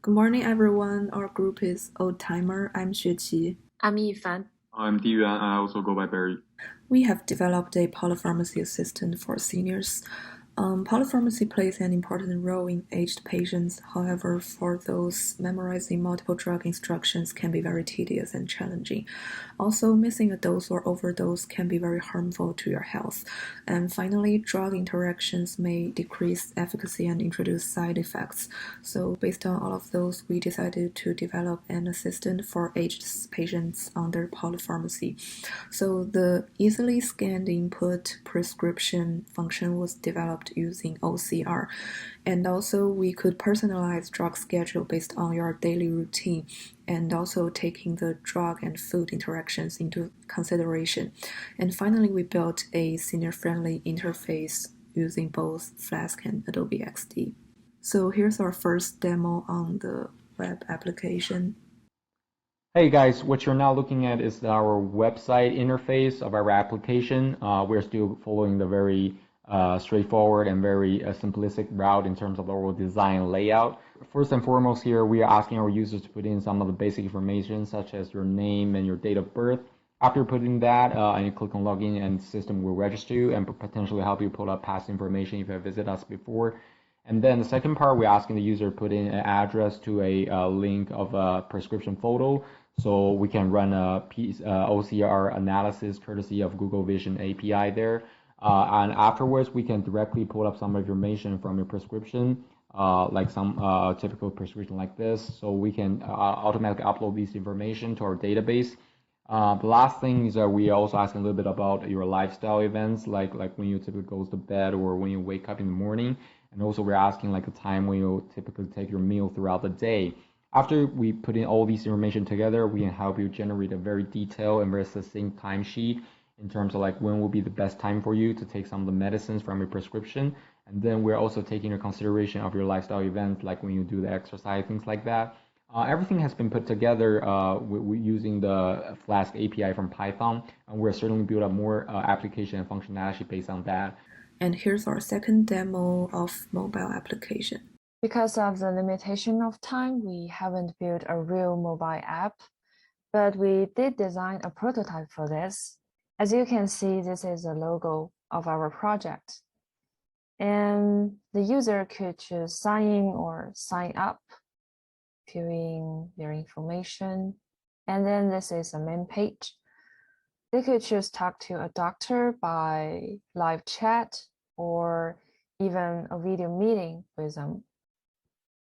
Good morning, everyone. Our group is Old Timer. I'm Xueqi. I'm Yifan. I'm Diyuan. I also go by Barry. We have developed a polypharmacy assistant for seniors. Polypharmacy plays an important role in aged patients. However, for those, memorizing multiple drug instructions can be very tedious and challenging. Also, missing a dose or overdose can be very harmful to your health. And finally, drug interactions may decrease efficacy and introduce side effects. So, based on all of those, we decided to develop an assistant for aged patients under polypharmacy. So, the easily scanned input prescription function was developed using OCR. And also, we could personalize drug schedule based on your daily routine and also taking the drug and food interactions into consideration. And finally, we built a senior-friendly interface using both Flask and Adobe XD. So here's our first demo on the web application. Hey guys, what you're now looking at is our website interface of our application. We're still following the very straightforward and very simplistic route in terms of our design layout. First and foremost here, we are asking our users to put in some of the basic information such as your name and your date of birth. After putting that, and you click on login and the system will register you and potentially help you pull up past information if you have visited us before. And then the second part, we're asking the user to put in an address to a link of a prescription photo so we can run a OCR analysis courtesy of Google Vision API there. And afterwards, we can directly pull up some information from your prescription, like some typical prescription like this. So we can automatically upload this information to our database. The last thing is that we are also asking a little bit about your lifestyle events, like when you typically go to bed or when you wake up in the morning. And also we're asking like the time when you typically take your meal throughout the day. After we put in all these information together, we can help you generate a very detailed and very succinct timesheet in terms of like when will be the best time for you to take some of the medicines from your prescription. And then we're also taking into consideration of your lifestyle events, like when you do the exercise, things like that. Everything has been put together using the Flask API from Python, and we're certainly build up more application and functionality based on that. And here's our second demo of mobile application. Because of the limitation of time, we haven't built a real mobile app, but we did design a prototype for this. As you can see, this is the logo of our project. And the user could choose sign in or sign up, fill in their information. And then this is the main page. They could choose talk to a doctor by live chat or even a video meeting with them.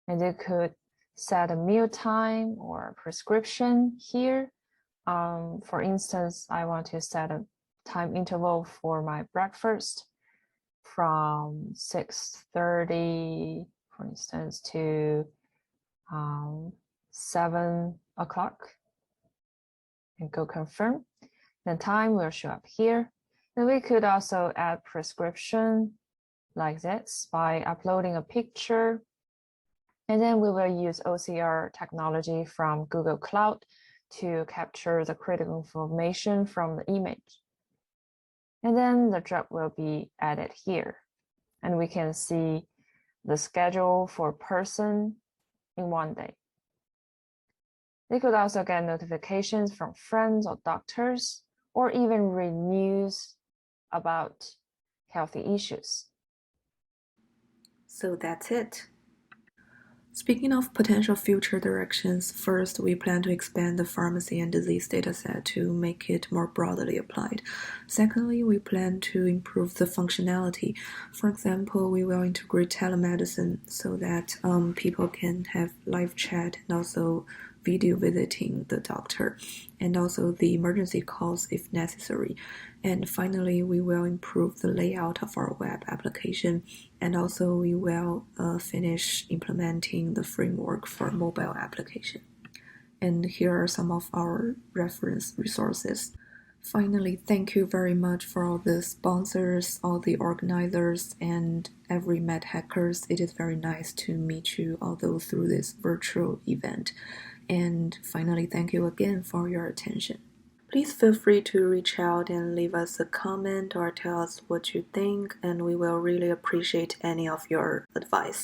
And they could set a meal time or prescription here. For instance, I want to set a time interval for my breakfast from 6:30, for instance, to 7 o'clock, and go confirm. The time will show up here. Then we could also add prescription like this by uploading a picture. And then we will use OCR technology from Google Cloud to capture the critical information from the image. And then the drug will be added here. And we can see the schedule for person in one day. They could also get notifications from friends or doctors, or even read news about healthy issues. So that's it. Speaking of potential future directions, first we plan to expand the pharmacy and disease dataset to make it more broadly applied. Secondly, we plan to improve the functionality. For example, we will integrate telemedicine so that people can have live chat and also video visiting the doctor, and also the emergency calls if necessary. And finally, we will improve the layout of our web application, and also we will finish implementing the framework for mobile application. And here are some of our reference resources. Finally, thank you very much for all the sponsors, all the organizers, and every Mad Hackers. It is very nice to meet you, although through this virtual event. And finally, thank you again for your attention. Please feel free to reach out and leave us a comment or tell us what you think, and we will really appreciate any of your advice.